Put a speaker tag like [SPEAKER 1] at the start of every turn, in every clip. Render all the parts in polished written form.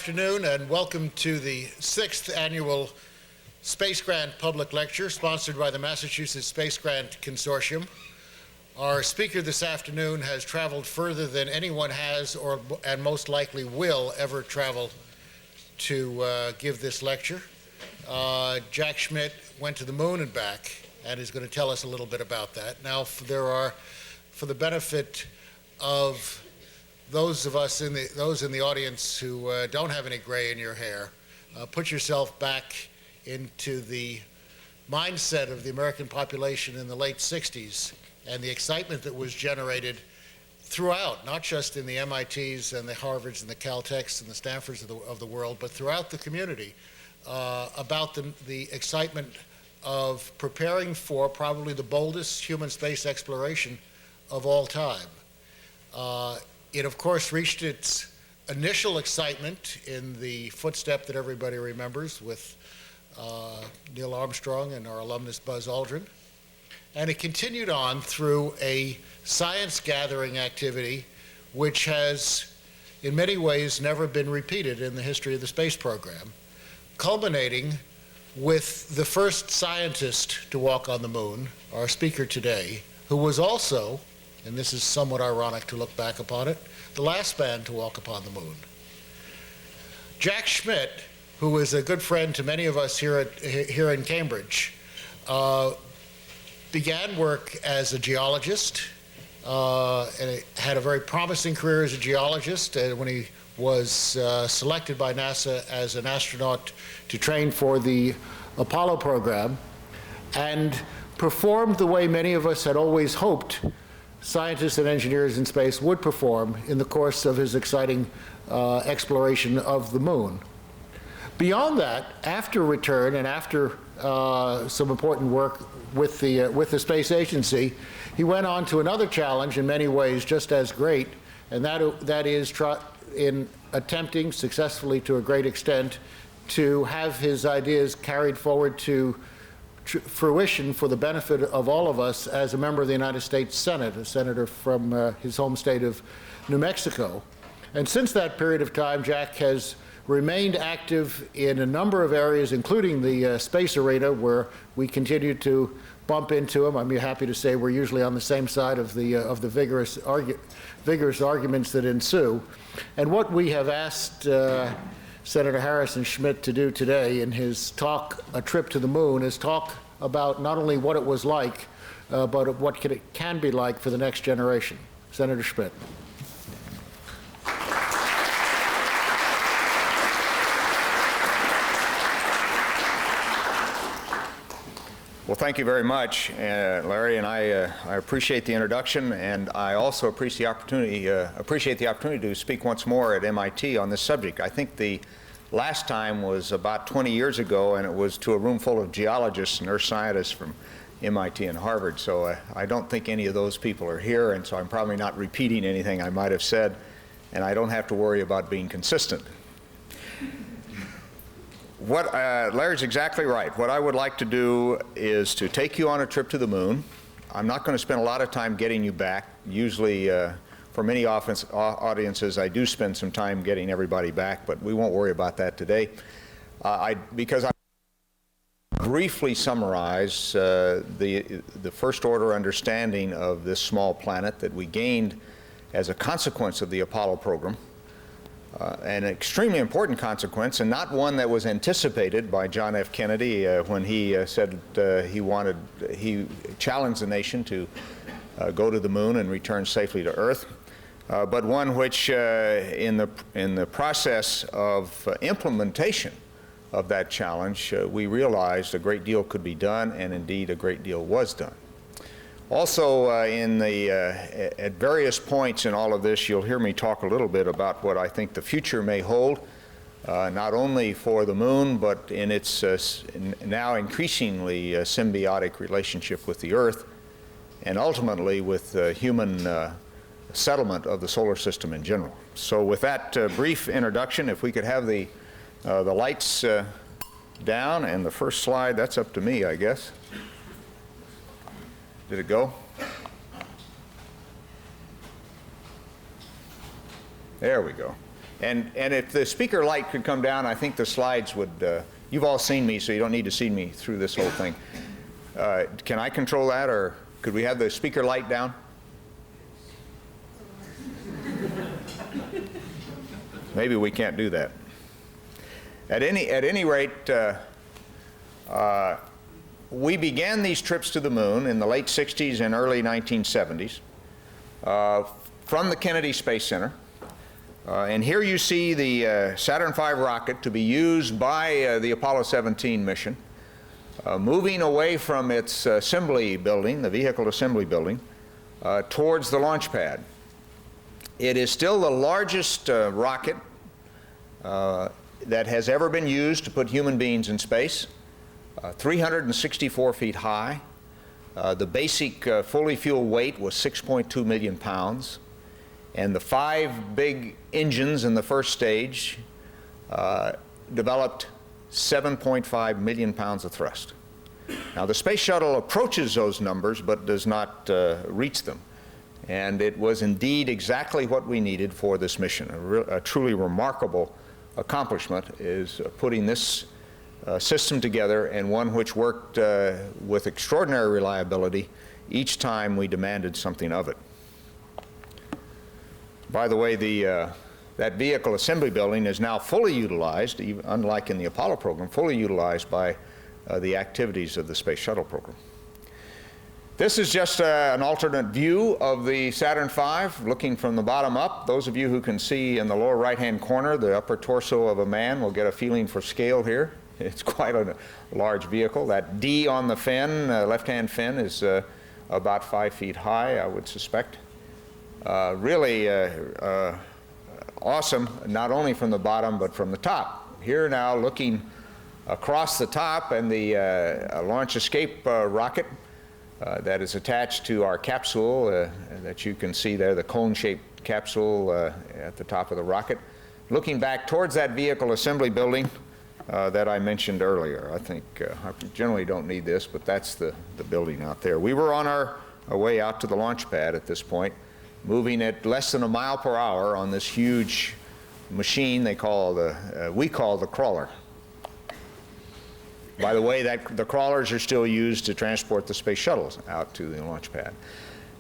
[SPEAKER 1] afternoon and welcome to the 6th Annual Space Grant Public Lecture sponsored by the Massachusetts Space Grant Consortium. Our speaker this afternoon has traveled further than anyone has and most likely will ever travel to give this lecture. Jack Schmitt went to the moon and back and is going to tell us a little bit about that. Now, for the benefit of those in the audience who don't have any gray in your hair, put yourself back into the mindset of the American population in the late 60s and the excitement that was generated throughout, not just in the MITs and the Harvards and the Caltechs and the Stanfords of the world, but throughout the community about the excitement of preparing for probably the boldest human space exploration of all time. It, of course, reached its initial excitement in the footstep that everybody remembers with Neil Armstrong and our alumnus Buzz Aldrin. And it continued on through a science-gathering activity which has, in many ways, never been repeated in the history of the space program, culminating with the first scientist to walk on the moon, our speaker today, who was also, and this is somewhat ironic to look back upon it, the last man to walk upon the moon. Jack Schmitt, who is a good friend to many of us here in Cambridge, began work as a geologist and had a very promising career as a geologist when he was selected by NASA as an astronaut to train for the Apollo program, and performed the way many of us had always hoped scientists and engineers in space would perform in the course of his exciting exploration of the moon. Beyond that, after return and after some important work with the space agency, he went on to another challenge in many ways just as great, and that is in attempting successfully to a great extent to have his ideas carried forward to fruition for the benefit of all of us as a member of the United States Senate, a senator from his home state of New Mexico. And since that period of time, Jack has remained active in a number of areas, including the space arena, where we continue to bump into him. I'm happy to say we're usually on the same side of the vigorous arguments that ensue. And what we have asked Senator Harrison Schmitt to do today in his talk, A Trip to the Moon, is talk about not only what it was like, but what it can be like for the next generation. Senator Schmitt.
[SPEAKER 2] Well, thank you very much, Larry, and I appreciate the introduction, and I also appreciate the opportunity to speak once more at MIT on this subject. I think the last time was about 20 years ago, and it was to a room full of geologists and earth scientists from MIT and Harvard, so I don't think any of those people are here, and so I'm probably not repeating anything I might have said, and I don't have to worry about being consistent. Larry's exactly right. What I would like to do is to take you on a trip to the moon. I'm not going to spend a lot of time getting you back. Usually, for many audiences, I do spend some time getting everybody back, but we won't worry about that today. Because I briefly summarize the first order understanding of this small planet that we gained as a consequence of the Apollo program. An extremely important consequence, and not one that was anticipated by John F. Kennedy when he said he challenged the nation to go to the moon and return safely to Earth, but one which in the process of implementation of that challenge, we realized a great deal could be done, and indeed a great deal was done. Also, at various points in all of this, you'll hear me talk a little bit about what I think the future may hold, not only for the moon, but in its now increasingly symbiotic relationship with the Earth, and ultimately with human settlement of the solar system in general. So with that brief introduction, if we could have the lights down, and the first slide, that's up to me, I guess. Did it go? There we go. And if the speaker light could come down, I think the slides would, you've all seen me, so you don't need to see me through this whole thing. Can I control that, or could we have the speaker light down? Maybe we can't do that. At any rate, we began these trips to the moon in the late 60s and early 1970s from the Kennedy Space Center. And here you see the Saturn V rocket to be used by the Apollo 17 mission, moving away from its assembly building, the vehicle assembly building, towards the launch pad. It is still the largest rocket that has ever been used to put human beings in space, 364 feet high. The basic fully fueled weight was 6.2 million pounds. And the 5 big engines in the first stage developed 7.5 million pounds of thrust. Now, the space shuttle approaches those numbers but does not reach them. And it was indeed exactly what we needed for this mission. A truly remarkable accomplishment is putting this system together, and one which worked with extraordinary reliability each time we demanded something of it. By the way, that vehicle assembly building is now fully utilized, even, unlike in the Apollo program, fully utilized by the activities of the Space Shuttle program. This is just an alternate view of the Saturn V, looking from the bottom up. Those of you who can see in the lower right-hand corner the upper torso of a man will get a feeling for scale here. It's quite a large vehicle. That D on the fin, left-hand fin, is about 5 feet high, I would suspect. Really awesome, not only from the bottom, but from the top. Here now, looking across the top, and the launch escape rocket that is attached to our capsule that you can see there, the cone-shaped capsule at the top of the rocket. Looking back towards that vehicle assembly building that I mentioned earlier. I think I generally don't need this, but that's the building out there. We were on our way out to the launch pad at this point, moving at less than a mile per hour on this huge machine we call the crawler. By the way, the crawlers are still used to transport the space shuttles out to the launch pad.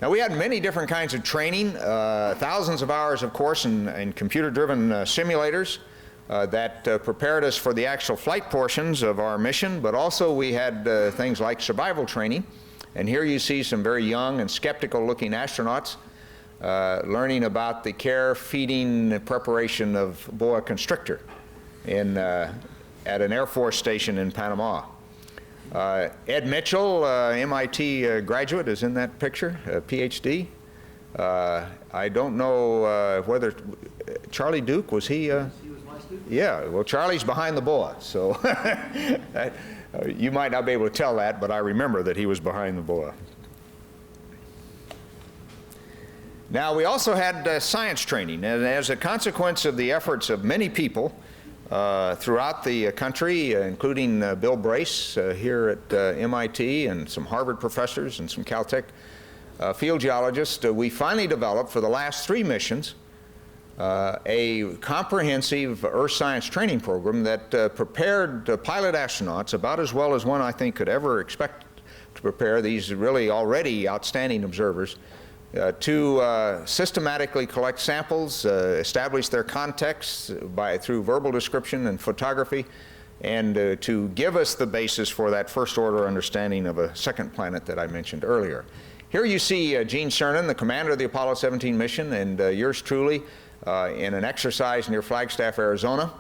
[SPEAKER 2] Now, we had many different kinds of training, thousands of hours, of course, in computer-driven simulators that prepared us for the actual flight portions of our mission, but also we had things like survival training. And here you see some very young and skeptical-looking astronauts learning about the care, feeding, and preparation of boa constrictor at an Air Force station in Panama. Ed Mitchell, MIT graduate, is in that picture, a PhD. I don't know whether Charlie Duke, was he? He was my student. Yeah, well, Charlie's behind the boa, so you might not be able to tell that, but I remember that he was behind the boa. Now, we also had science training, and as a consequence of the efforts of many people throughout the country, including Bill Brace here at MIT, and some Harvard professors and some Caltech field geologists, we finally developed for the last 3 missions a comprehensive Earth science training program that prepared pilot astronauts about as well as one I think could ever expect to prepare these really already outstanding observers to systematically collect samples, establish their contexts through verbal description and photography, and to give us the basis for that first-order understanding of a second planet that I mentioned earlier. Here you see Gene Cernan, the commander of the Apollo 17 mission, and yours truly in an exercise near Flagstaff, Arizona,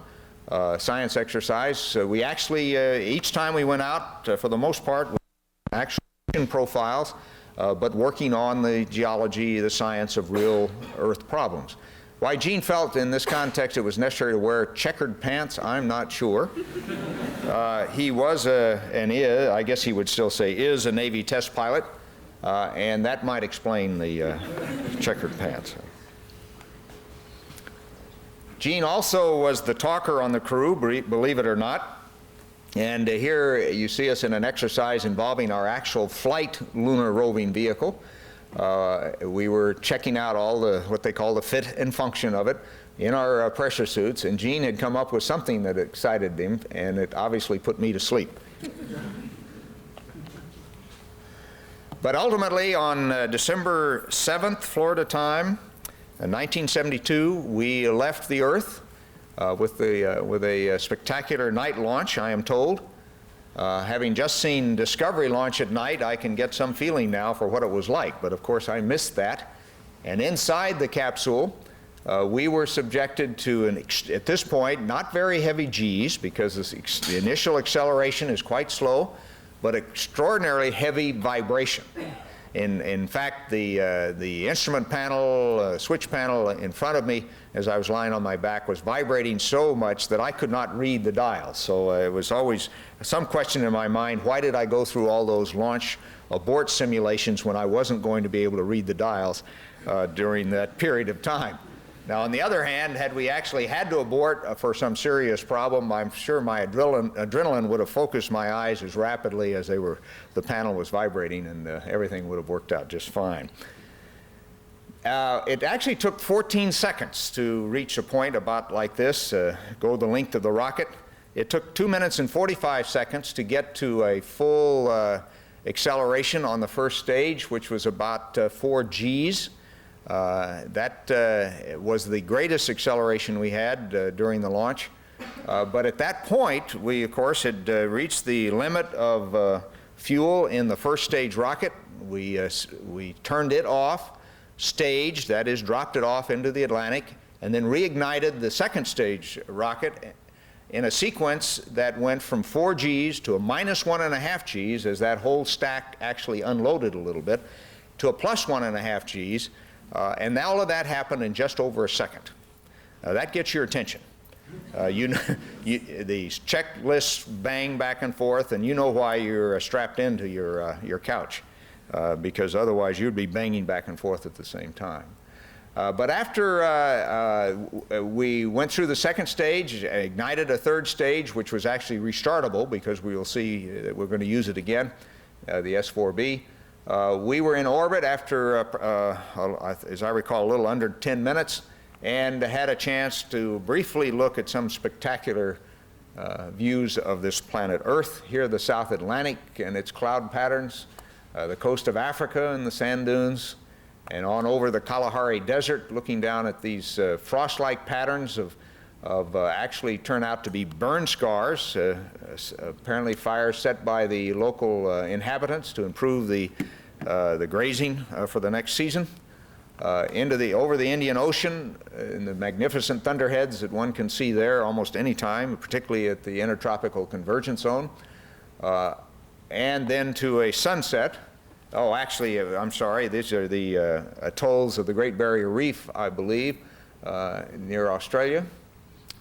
[SPEAKER 2] science exercise. We actually, each time we went out, for the most part, we actually profiles, but working on the geology, the science of real Earth problems. Why Gene felt in this context it was necessary to wear checkered pants, I'm not sure. He was and is, I guess he would still say, is a Navy test pilot, and that might explain the checkered pants. Gene also was the talker on the crew, believe it or not. And here you see us in an exercise involving our actual flight lunar roving vehicle. We were checking out all what they call the fit and function of it, in our pressure suits, and Gene had come up with something that excited him, and it obviously put me to sleep. But ultimately, on December 7th, Florida time, in 1972, we left the Earth with a spectacular night launch, I am told. Having just seen Discovery launch at night, I can get some feeling now for what it was like, but of course I missed that. And inside the capsule, we were subjected to, at this point, not very heavy G's, because the initial acceleration is quite slow, but extraordinarily heavy vibration. In fact, the instrument panel, switch panel in front of me, as I was lying on my back, was vibrating so much that I could not read the dials. So it was always some question in my mind, why did I go through all those launch abort simulations when I wasn't going to be able to read the dials during that period of time? Now, on the other hand, had we actually had to abort for some serious problem, I'm sure my adrenaline would have focused my eyes as rapidly as the panel was vibrating, and everything would have worked out just fine. It actually took 14 seconds to reach a point about like this, go the length of the rocket. It took 2 minutes and 45 seconds to get to a full acceleration on the first stage, which was about 4 Gs. That was the greatest acceleration we had during the launch. But at that point, we, of course, had reached the limit of fuel in the first stage rocket. We turned it off, staged, that is, dropped it off into the Atlantic, and then reignited the second stage rocket in a sequence that went from 4 Gs to a minus 1.5 Gs, as that whole stack actually unloaded a little bit, to a plus 1.5 Gs. And all of that happened in just over a second. That gets your attention. These checklists bang back and forth, and you know why you're strapped into your couch, because otherwise you'd be banging back and forth at the same time. But after we went through the second stage, ignited a third stage, which was actually restartable, because we will see that we're going to use it again, the S4B. We were in orbit after, as I recall, a little under 10 minutes, and had a chance to briefly look at some spectacular views of this planet Earth. Here, the South Atlantic and its cloud patterns, the coast of Africa and the sand dunes, and on over the Kalahari Desert, looking down at these frost-like patterns of actually turn out to be burn scars, apparently fires set by the local inhabitants to improve the grazing for the next season. Over the Indian Ocean, in the magnificent thunderheads that one can see there almost any time, particularly at the intertropical convergence zone, and then to a sunset. Oh, actually, I'm sorry, these are the atolls of the Great Barrier Reef, I believe, near Australia.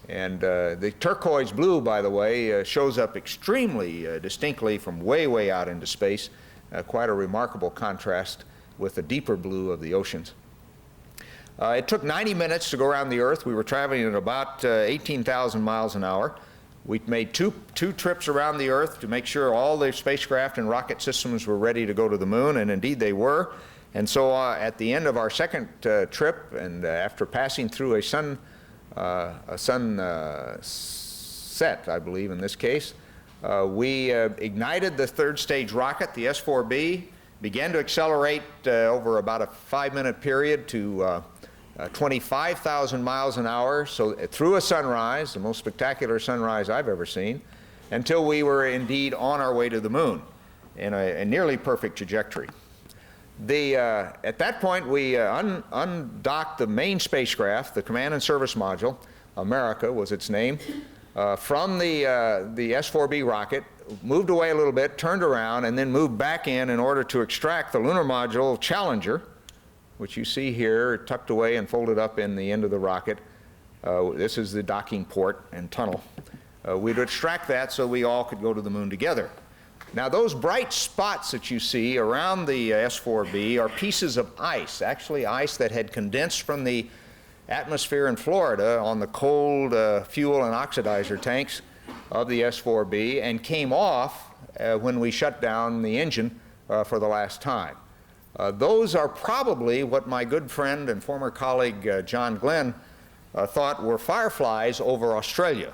[SPEAKER 2] And the turquoise blue, by the way, shows up extremely distinctly from way, way out into space. Quite a remarkable contrast with the deeper blue of the oceans. It took 90 minutes to go around the Earth. We were traveling at about 18,000 miles an hour. We made two trips around the Earth to make sure all the spacecraft and rocket systems were ready to go to the moon, and indeed they were. And so at the end of our second trip, and after passing through a sun set, I believe in this case, we ignited the third stage rocket, the S4B, began to accelerate over about a 5-minute period to 25,000 miles an hour, so through a sunrise, the most spectacular sunrise I've ever seen, until we were indeed on our way to the moon in a nearly perfect trajectory. At that point, we undocked the main spacecraft, the Command and Service Module, America was its name, from the S4B rocket, moved away a little bit, turned around, and then moved back in order to extract the lunar module Challenger, which you see here tucked away and folded up in the end of the rocket. This is the docking port and tunnel. We'd extract that so we all could go to the moon together. Now, those bright spots that you see around the S4B are pieces of ice, actually ice that had condensed from the atmosphere in Florida on the cold fuel and oxidizer tanks of the S4B, and came off when we shut down the engine for the last time. Those are probably what my good friend and former colleague John Glenn thought were fireflies over Australia.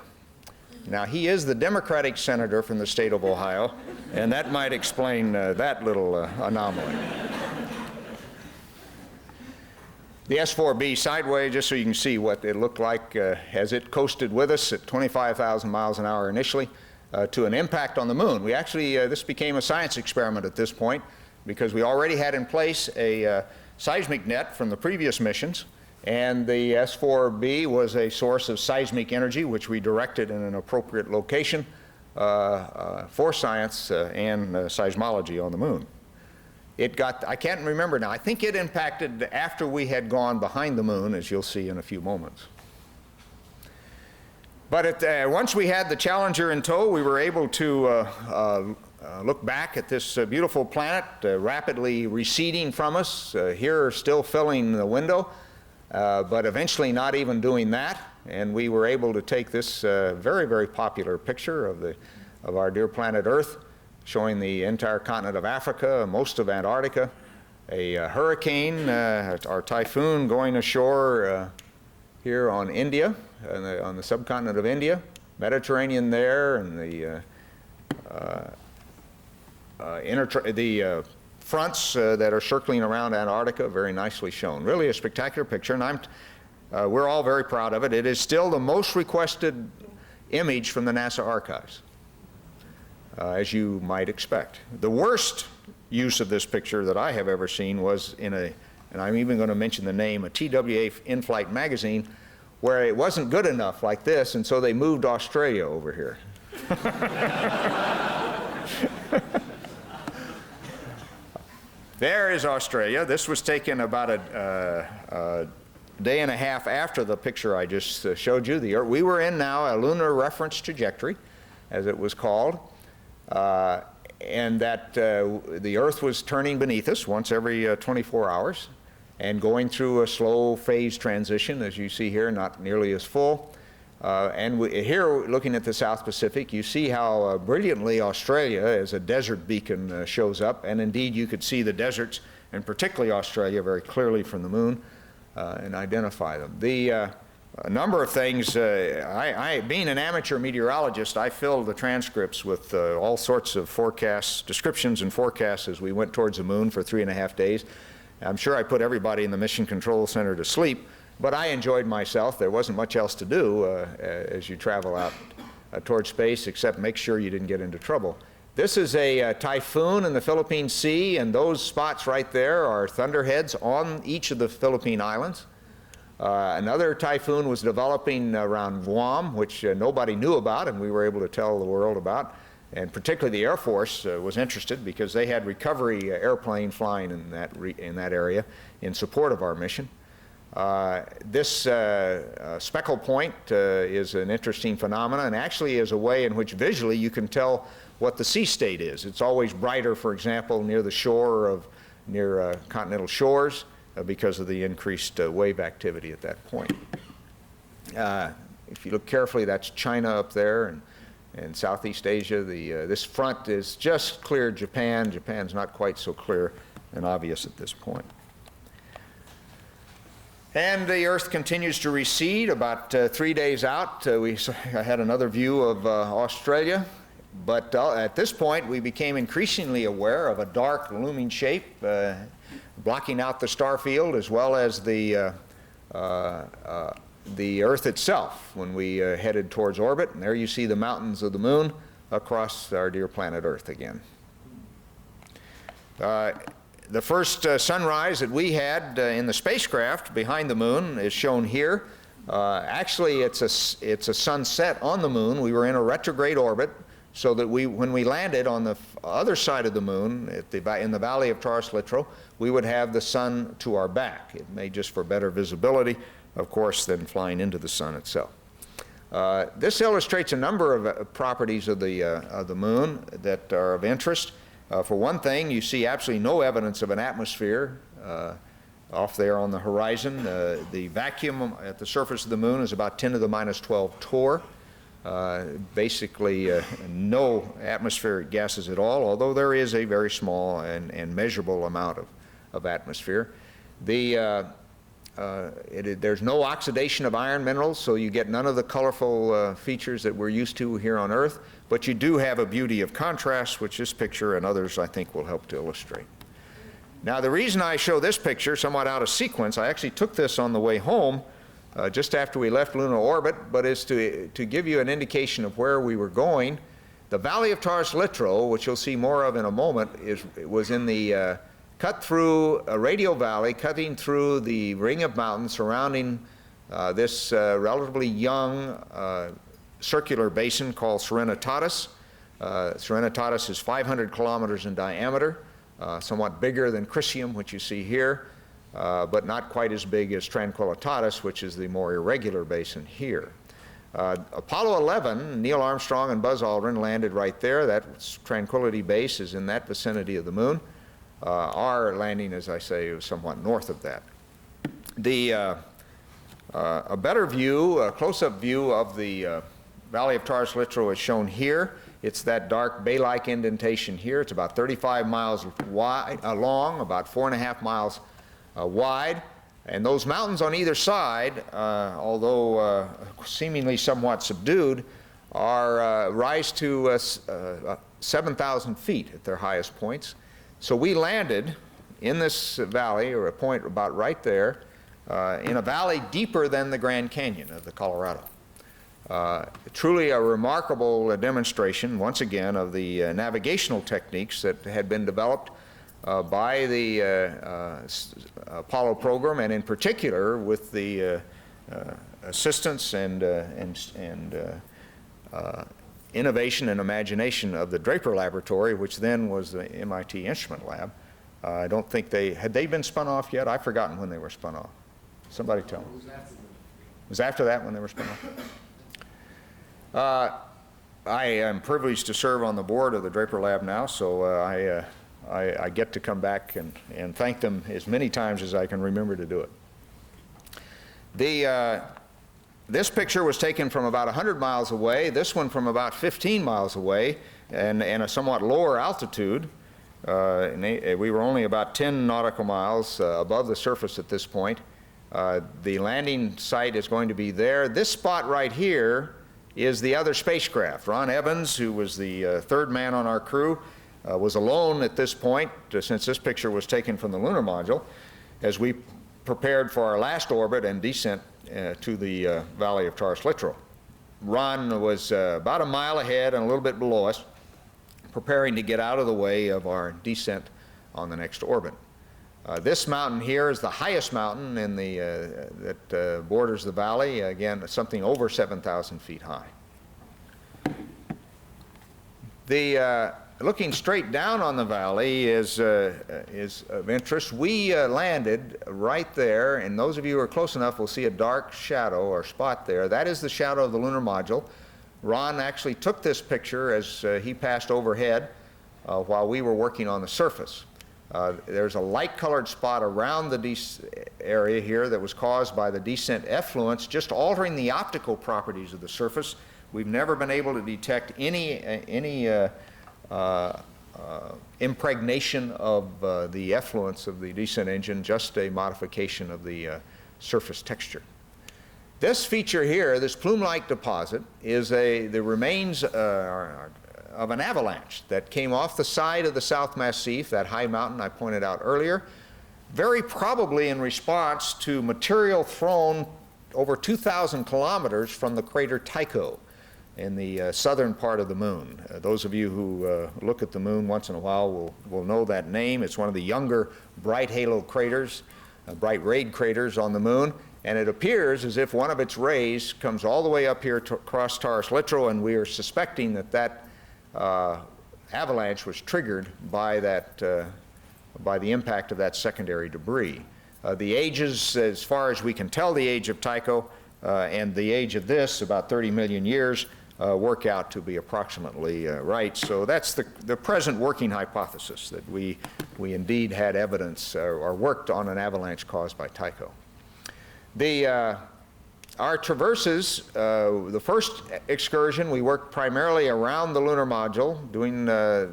[SPEAKER 2] Now, he is the Democratic senator from the state of Ohio, and that might explain that little anomaly. The S-4B sideways, just so you can see what it looked like as it coasted with us at 25,000 miles an hour initially to an impact on the moon. We actually, this became a science experiment at this point because we already had in place a seismic net from the previous missions, and the S-4B was a source of seismic energy which we directed in an appropriate location for science and seismology on the moon. It got, I can't remember now, I think it impacted after we had gone behind the moon, as you'll see in a few moments. But once we had the Challenger in tow, we were able to look back at this beautiful planet rapidly receding from us, here still filling the window, but eventually not even doing that. And we were able to take this very, very popular picture of our dear planet Earth, showing the entire continent of Africa, most of Antarctica, a hurricane, our typhoon going ashore here on India, on the subcontinent of India, Mediterranean there, and the fronts that are circling around Antarctica, very nicely shown. Really a spectacular picture, and we're all very proud of it. It is still the most requested image from the NASA archives, as you might expect. The worst use of this picture that I have ever seen was in and I'm even going to mention the name, a TWA in-flight magazine, where it wasn't good enough like this, and so they moved Australia over here. There is Australia. This was taken about a day and a half after the picture I just showed you. We were in now a lunar reference trajectory, as it was called, and that the Earth was turning beneath us once every 24 hours and going through a slow phase transition, as you see here, not nearly as full. Here, looking at the South Pacific, you see how brilliantly Australia as a desert beacon shows up, and indeed you could see the deserts, and particularly Australia, very clearly from the moon, and identify them. A number of things, being an amateur meteorologist, I filled the transcripts with all sorts of forecasts, descriptions and forecasts as we went towards the moon for 3.5 days. I'm sure I put everybody in the Mission Control Center to sleep, but I enjoyed myself. There wasn't much else to do as you travel out towards space, except make sure you didn't get into trouble. This is a typhoon in the Philippine Sea, and those spots right there are thunderheads on each of the Philippine islands. Another typhoon was developing around Guam, which nobody knew about, and we were able to tell the world about. And particularly the Air Force was interested because they had recovery airplane flying in that area in support of our mission. This speckle point is an interesting phenomenon, and actually is a way in which visually you can tell what the sea state is. It's always brighter, for example, near the shore near continental shores because of the increased wave activity at that point. If you look carefully, that's China up there, and Southeast Asia. This front is just clear Japan. Japan's not quite so clear and obvious at this point. And the Earth continues to recede. About 3 days out, I had another view of Australia. But at this point, we became increasingly aware of a dark, looming shape blocking out the star field as well as the Earth itself when we headed towards orbit. And there you see the mountains of the moon across our dear planet Earth again. The first sunrise that we had in the spacecraft behind the moon is shown here. Actually, it's a sunset on the moon. We were in a retrograde orbit, so that when we landed on the other side of the moon, in the valley of Taurus Littrow, we would have the sun to our back. It made just for better visibility, of course, than flying into the sun itself. This illustrates a number of properties of the moon that are of interest. For one thing, you see absolutely no evidence of an atmosphere off there on the horizon. The vacuum at the surface of the moon is about 10 to the minus 12 torr. Basically no atmospheric gases at all, although there is a very small and measurable amount of atmosphere. The There's no oxidation of iron minerals, so you get none of the colorful features that we're used to here on Earth, but you do have a beauty of contrast, which this picture and others I think will help to illustrate. Now, the reason I show this picture somewhat out of sequence, I actually took this on the way home just after we left lunar orbit, but is to give you an indication of where we were going. The Valley of Taurus Littrow, which you'll see more of in a moment, was in the cut through a radial valley, cutting through the ring of mountains surrounding this relatively young circular basin called Serenitatis. Serenitatis is 500 kilometers in diameter, somewhat bigger than Crisium, which you see here, but not quite as big as Tranquillitatis, which is the more irregular basin here. Apollo 11, Neil Armstrong and Buzz Aldrin landed right there. That Tranquility Base is in that vicinity of the moon. Our landing, as I say, was somewhat north of that. A better view, a close-up view of the Valley of Taurus Littrow is shown here. It's that dark bay-like indentation here. It's about 35 miles wide, long, about 4.5 miles wide. And those mountains on either side, although seemingly somewhat subdued, rise to 7,000 feet at their highest points. So we landed in this valley, or a point about right there, in a valley deeper than the Grand Canyon of the Colorado. Truly a remarkable demonstration, once again, of the navigational techniques that had been developed by the Apollo program, and in particular with the assistance and innovation and imagination of the Draper Laboratory, which then was the MIT Instrument Lab. I don't think had they been spun off yet? I've forgotten when they were spun off. Somebody tell me. It was after that when they were spun off? I am privileged to serve on the board of the Draper Lab now, so I get to come back and thank them as many times as I can remember to do it. This picture was taken from about 100 miles away, this one from about 15 miles away, and a somewhat lower altitude. We were only about 10 nautical miles above the surface at this point. The landing site is going to be there. This spot right here is the other spacecraft. Ron Evans, who was the third man on our crew, was alone at this point, since this picture was taken from the lunar module, as we prepared for our last orbit and descent to the Valley of Taurus Littrow. Ron was about a mile ahead and a little bit below us, preparing to get out of the way of our descent on the next orbit. This mountain here is the highest mountain in that borders the valley, again, something over 7,000 feet high. Looking straight down on the valley is of interest. We landed right there, and those of you who are close enough will see a dark shadow or spot there. That is the shadow of the lunar module. Ron actually took this picture as he passed overhead while we were working on the surface. There's a light-colored spot around the area here that was caused by the descent effluence, just altering the optical properties of the surface. We've never been able to detect any impregnation of the effluence of the descent engine, just a modification of the surface texture. This feature here, this plume-like deposit, is the remains of an avalanche that came off the side of the South Massif, that high mountain I pointed out earlier, very probably in response to material thrown over 2,000 kilometers from the crater Tycho in the southern part of the moon. Those of you who look at the moon once in a while will know that name. It's one of the younger bright halo craters, bright rayed craters on the moon, and it appears as if one of its rays comes all the way up here across Taurus Littrow, and we are suspecting that avalanche was triggered by the impact of that secondary debris. The ages, as far as we can tell the age of Tycho and the age of this, about 30 million years, work out to be approximately right. So that's the present working hypothesis, that we indeed had evidence or worked on an avalanche caused by Tycho. Our traverses, the first excursion, we worked primarily around the lunar module,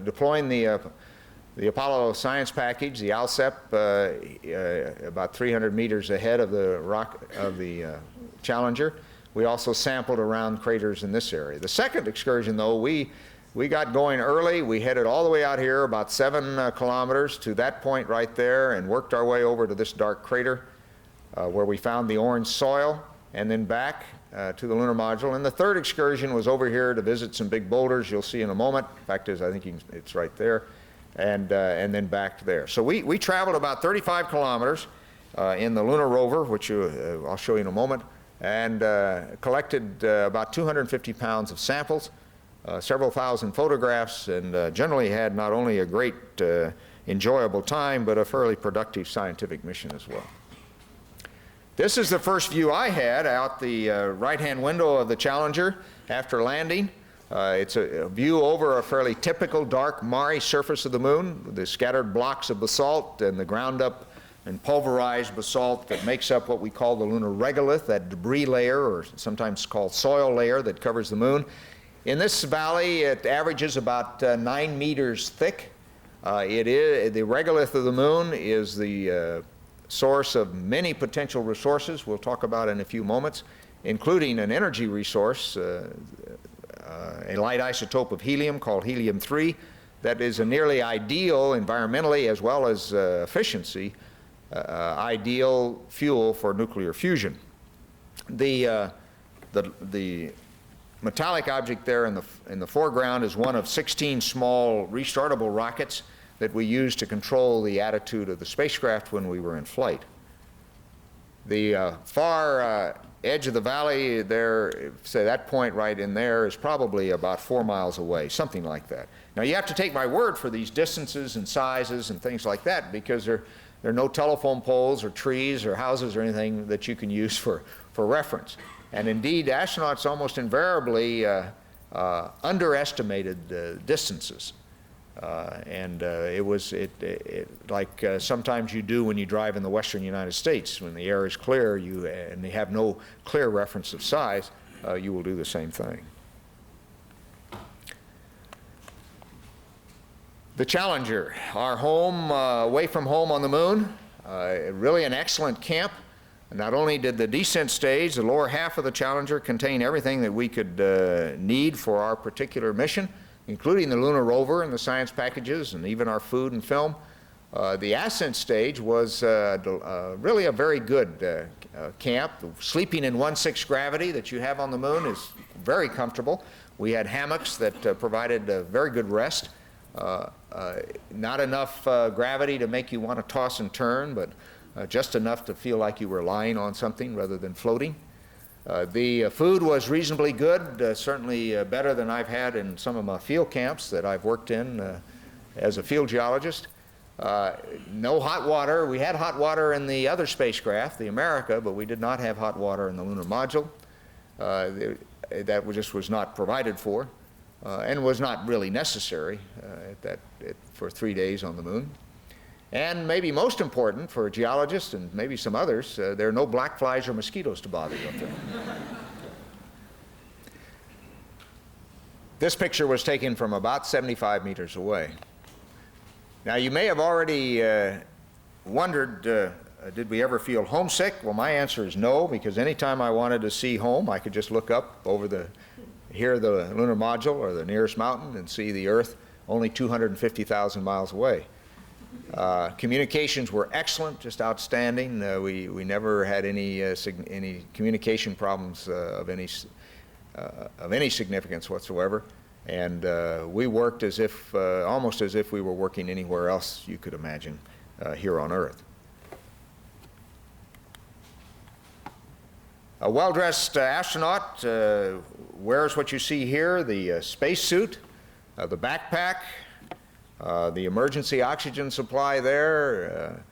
[SPEAKER 2] deploying the The Apollo science package, the ALSEP, about 300 meters ahead of the Challenger. We also sampled around craters in this area. The second excursion, though, we got going early. We headed all the way out here, about 7 kilometers to that point right there, and worked our way over to this dark crater where we found the orange soil, and then back to the lunar module. And the third excursion was over here to visit some big boulders you'll see in a moment. Fact is, I think it's right there, and then back to there. So we traveled about 35 kilometers in the Lunar Rover, which I'll show you in a moment, and collected about 250 pounds of samples, several thousand photographs, and generally had not only a great enjoyable time, but a fairly productive scientific mission as well. This is the first view I had out the right-hand window of the Challenger after landing. It's a view over a fairly typical dark marry surface of the moon, with the scattered blocks of basalt and the ground up and pulverized basalt that makes up what we call the Lunar Regolith, that debris layer, or sometimes called soil layer, that covers the moon. In this valley, it averages about 9 meters thick. The regolith of the moon is the source of many potential resources we'll talk about in a few moments, including an energy resource, a light isotope of helium called helium-3 that is a nearly ideal, environmentally as well as efficiency, ideal fuel for nuclear fusion. The metallic object there in the foreground is one of 16 small restartable rockets that we used to control the attitude of the spacecraft when we were in flight. The far edge of the valley there, say that point right in there, is probably about 4 miles away, something like that. Now you have to take my word for these distances and sizes and things like that, because there are no telephone poles or trees or houses or anything that you can use for reference. And indeed, astronauts almost invariably underestimated distances. It was like sometimes you do when you drive in the western United States. When the air is clear and you have no clear reference of size, you will do the same thing. The Challenger, our home away from home on the moon, really an excellent camp. Not only did the descent stage, the lower half of the Challenger, contain everything that we could need for our particular mission, including the Lunar Rover and the science packages and even our food and film. The ascent stage was really a very good camp. Sleeping in 1/6 gravity that you have on the moon is very comfortable. We had hammocks that provided very good rest. Not enough gravity to make you want to toss and turn, but just enough to feel like you were lying on something rather than floating. The food was reasonably good, certainly better than I've had in some of my field camps that I've worked in as a field geologist. No hot water. We had hot water in the other spacecraft, the America, but we did not have hot water in the lunar module. That just was not provided for and was not really necessary for 3 days on the moon. And maybe most important for geologists and maybe some others, there are no black flies or mosquitoes to bother you up there. This picture was taken from about 75 meters away. Now you may have already wondered, did we ever feel homesick? Well, my answer is no, because anytime I wanted to see home, I could just look up over hear the lunar module or the nearest mountain and see the Earth only 250,000 miles away. Communications were excellent, just outstanding. We never had any communication problems of any significance whatsoever, and we worked as if almost as if we were working anywhere else you could imagine here on Earth. A well-dressed astronaut wears what you see here: the spacesuit, the backpack, the emergency oxygen supply there,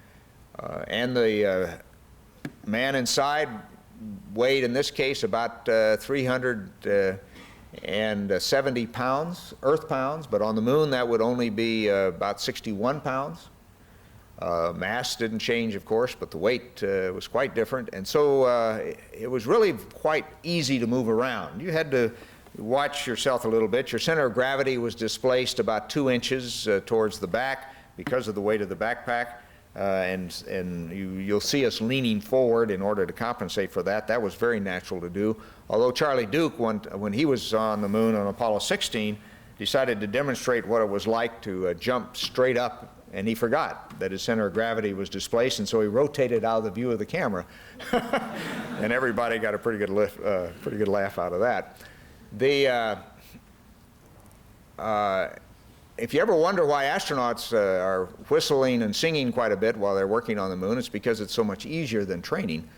[SPEAKER 2] and the man inside weighed, in this case, about 370 pounds, Earth pounds, but on the moon that would only be about 61 pounds. Mass didn't change, of course, but the weight was quite different, and so it was really quite easy to move around. You had to watch yourself a little bit. Your center of gravity was displaced about 2 inches towards the back. because of the weight of the backpack. And you'll see us leaning forward in order to compensate for that. That was very natural to do. Although Charlie Duke, when he was on the moon on Apollo 16, decided to demonstrate what it was like to jump straight up, and he forgot that his center of gravity was displaced, and so he rotated out of the view of the camera. And everybody got a pretty good laugh out of that. If you ever wonder why astronauts are whistling and singing quite a bit while they're working on the moon, it's because it's so much easier than training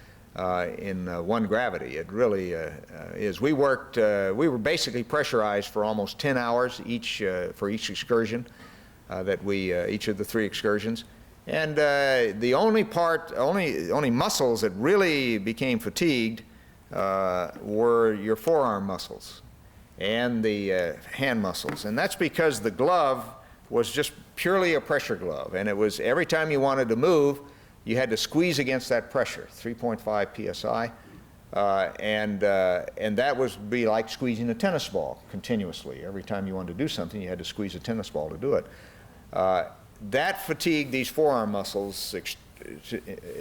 [SPEAKER 2] in one gravity. It really is. We were basically pressurized for almost 10 hours each for each excursion, each of the 3 excursions. And the only muscles that really became fatigued were your forearm muscles and the hand muscles. And that's because the glove was just purely a pressure glove. And it was every time you wanted to move, you had to squeeze against that pressure, 3.5 psi. And that would be like squeezing a tennis ball continuously. Every time you wanted to do something, you had to squeeze a tennis ball to do it. That fatigued these forearm muscles,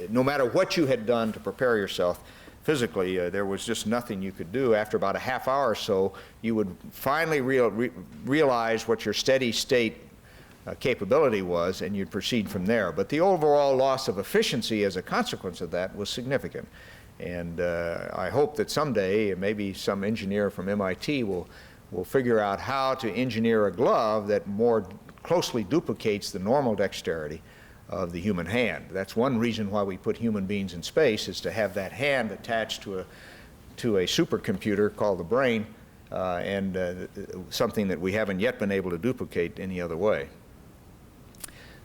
[SPEAKER 2] no matter what you had done to prepare yourself. Physically, there was just nothing you could do. After about a half hour or so, you would finally realize what your steady state capability was, and you'd proceed from there. But the overall loss of efficiency as a consequence of that was significant. And I hope that someday, maybe some engineer from MIT will figure out how to engineer a glove that more closely duplicates the normal dexterity of the human hand. That's one reason why we put human beings in space, is to have that hand attached to a supercomputer called the brain, and something that we haven't yet been able to duplicate any other way.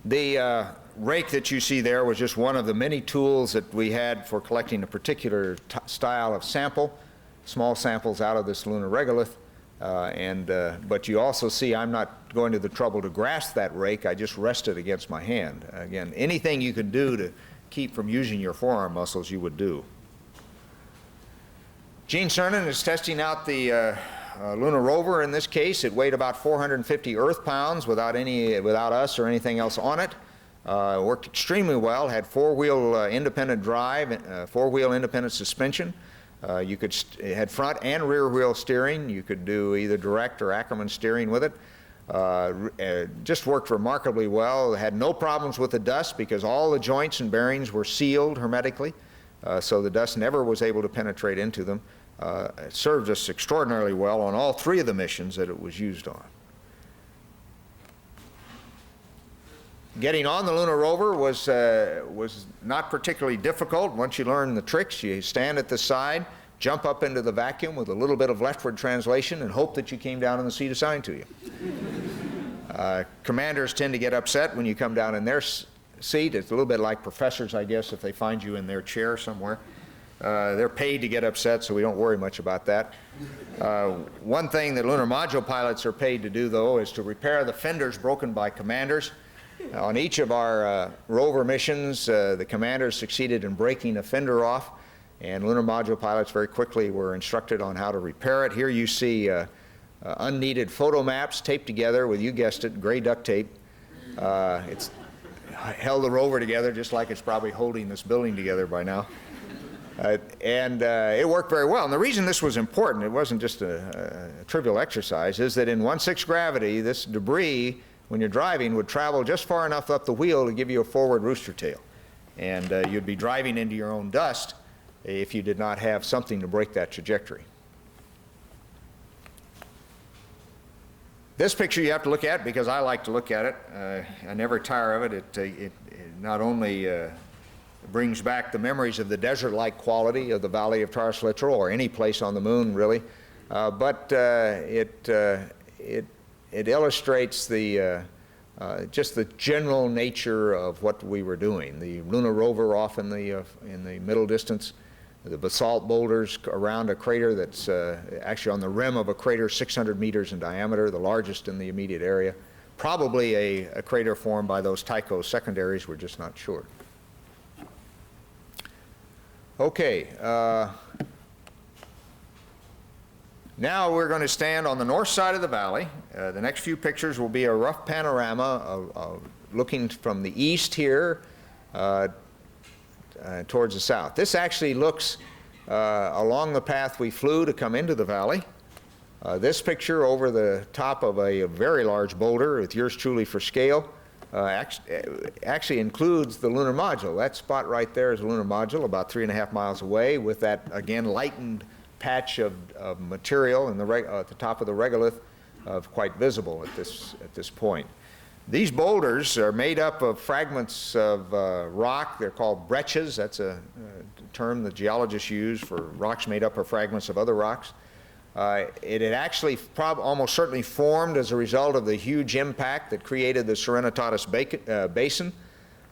[SPEAKER 2] The rake that you see there was just one of the many tools that we had for collecting a particular style of sample, small samples out of this lunar regolith. But you also see I'm not going to the trouble to grasp that rake. I just rest it against my hand. Again, anything you can do to keep from using your forearm muscles, you would do. Gene Cernan is testing out the Lunar Rover. In this case, it weighed about 450 Earth pounds without us or anything else on it. Worked extremely well. Had four-wheel independent drive, four-wheel independent suspension. It had front and rear wheel steering. You could do either direct or Ackerman steering with it. Just worked remarkably well. Had no problems with the dust because all the joints and bearings were sealed hermetically, so the dust never was able to penetrate into them. It served us extraordinarily well on all 3 of the missions that it was used on. Getting on the Lunar Rover was not particularly difficult. Once you learn the tricks, you stand at the side, jump up into the vacuum with a little bit of leftward translation, and hope that you came down in the seat assigned to you. Commanders tend to get upset when you come down in their seat. It's a little bit like professors, I guess, if they find you in their chair somewhere. They're paid to get upset, so we don't worry much about that. One thing that lunar module pilots are paid to do, though, is to repair the fenders broken by commanders. On each of our rover missions, the commanders succeeded in breaking a fender off, and lunar module pilots very quickly were instructed on how to repair it. Here you see unneeded photo maps taped together with, you guessed it, gray duct tape. It's held the rover together just like it's probably holding this building together by now. It worked very well. And the reason this was important, it wasn't just a trivial exercise, is that in 1/6 gravity, this debris, when you're driving, would travel just far enough up the wheel to give you a forward rooster tail. And you'd be driving into your own dust if you did not have something to break that trajectory. This picture you have to look at because I like to look at it. I never tire of it. It not only brings back the memories of the desert-like quality of the Valley of Taurus Littoral, or any place on the moon, really, but it illustrates just the general nature of what we were doing. The Lunar Rover off in the middle distance, the basalt boulders around a crater that's actually on the rim of a crater 600 meters in diameter, the largest in the immediate area. Probably a crater formed by those Tycho secondaries, we're just not sure. Okay. Now we're going to stand on the north side of the valley. The next few pictures will be a rough panorama of looking from the east here towards the south. This actually looks along the path we flew to come into the valley. This picture over the top of a very large boulder with yours truly for scale actually includes the lunar module. That spot right there is a lunar module about 3.5 miles away with that, again, lightened patch of material at the top of the regolith quite visible at this point. These boulders are made up of fragments of rock. They're called breccias. That's a term the geologists use for rocks made up of fragments of other rocks. It had actually almost certainly formed as a result of the huge impact that created the Serenitatis Basin,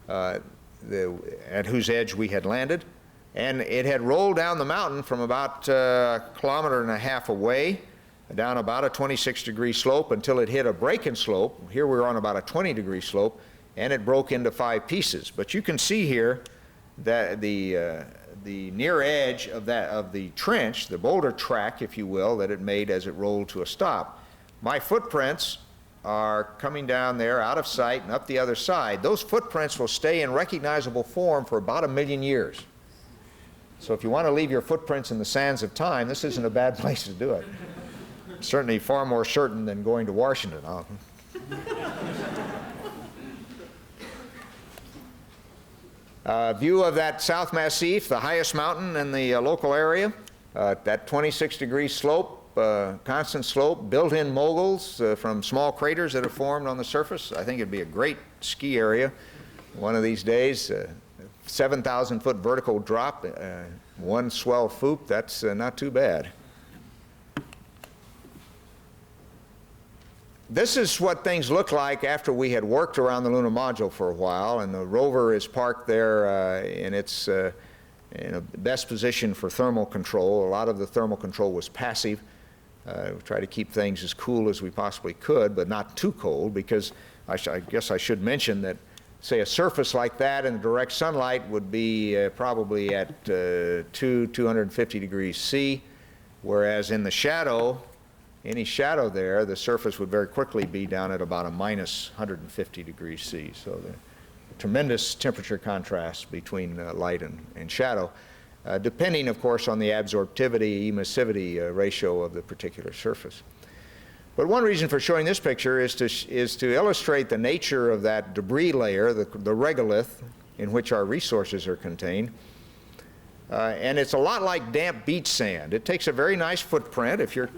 [SPEAKER 2] at whose edge we had landed. And it had rolled down the mountain from about 1.5 kilometers away, down about a 26-degree slope until it hit a break-in slope. Here we were on about a 20-degree slope, and it broke into 5 pieces. But you can see here that the near edge of the trench, the Boulder Track, if you will, that it made as it rolled to a stop. My footprints are coming down there out of sight and up the other side. Those footprints will stay in recognizable form for about 1 million years. So if you want to leave your footprints in the sands of time, this isn't a bad place to do it. Certainly far more certain than going to Washington. View of that South Massif, the highest mountain in the local area, that 26-degree slope, constant slope, built-in moguls from small craters that have formed on the surface. I think it'd be a great ski area one of these days. 7,000-foot vertical drop, one swell foop, that's not too bad. This is what things look like after we had worked around the lunar module for a while, and the rover is parked there in its in a best position for thermal control. A lot of the thermal control was passive. We tried to keep things as cool as we possibly could, but not too cold, because I guess I should mention that, say, a surface like that in direct sunlight would be probably at 250 degrees C, whereas in the shadow, any shadow there, the surface would very quickly be down at about a minus 150 degrees C. So the tremendous temperature contrast between light and shadow, depending, of course, on the absorptivity, emissivity ratio of the particular surface. But one reason for showing this picture is to illustrate the nature of that debris layer, the regolith, in which our resources are contained. And it's a lot like damp beach sand. It takes a very nice footprint if you're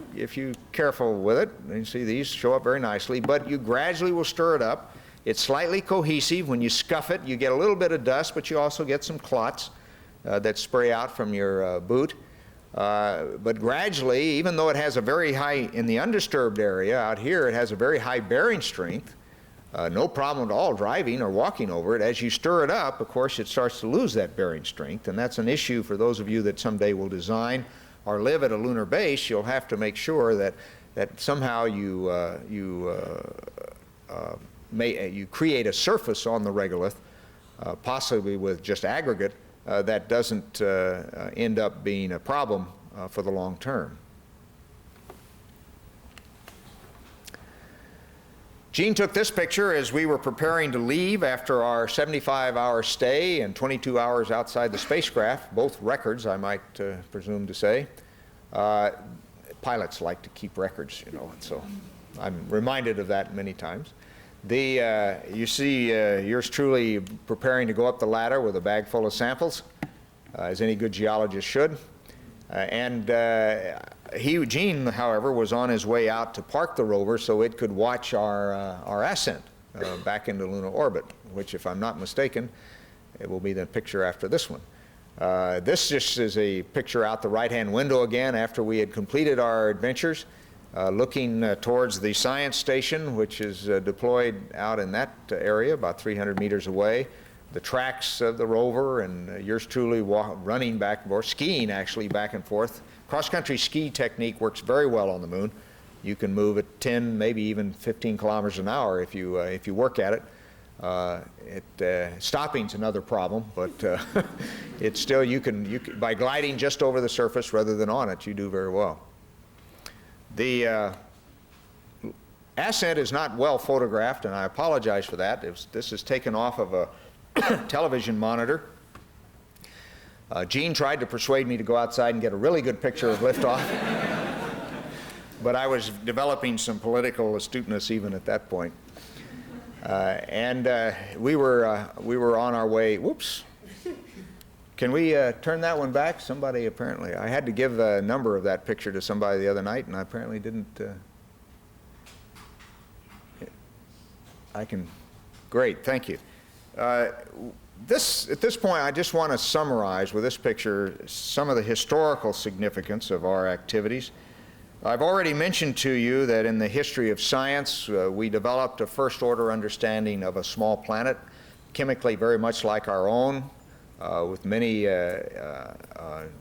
[SPEAKER 2] careful with it. You see these show up very nicely, but you gradually will stir it up. It's slightly cohesive. When you scuff it, you get a little bit of dust, but you also get some clots that spray out from your boot. But gradually, even though it has a very high, in the undisturbed area out here, it has a very high bearing strength. No problem at all driving or walking over it. As you stir it up, of course, it starts to lose that bearing strength, and that's an issue for those of you that someday will design or live at a lunar base. You'll have to make sure that somehow you create a surface on the regolith, possibly with just aggregate, that doesn't end up being a problem for the long term. Gene took this picture as we were preparing to leave after our 75-hour stay and 22 hours outside the spacecraft, both records, I might presume to say. Pilots like to keep records, you know, and so I'm reminded of that many times. You see yours truly preparing to go up the ladder with a bag full of samples, as any good geologist should. Gene, however, was on his way out to park the rover so it could watch our ascent back into lunar orbit, which, if I'm not mistaken, it will be the picture after this one. This just is a picture out the right-hand window again after we had completed our adventures, looking towards the science station, which is deployed out in that area, about 300 meters away. The tracks of the rover, and yours truly running back and forth, skiing actually back and forth. Cross-country ski technique works very well on the moon. You can move at 10, maybe even 15 kilometers an hour if you work at it. Stopping's another problem, but it's still you can by gliding just over the surface rather than on it, you do very well. ascent is not well photographed, and I apologize for that. This is taken off of a television monitor. Gene tried to persuade me to go outside and get a really good picture of liftoff, but I was developing some political astuteness even at that point. We were on our way. Whoops. Can we turn that one back? Somebody apparently, I had to give a number of that picture to somebody the other night, and I apparently didn't. I can, great, thank you. At this point, I just want to summarize with this picture some of the historical significance of our activities. I've already mentioned to you that in the history of science, we developed a first-order understanding of a small planet, chemically very much like our own, with many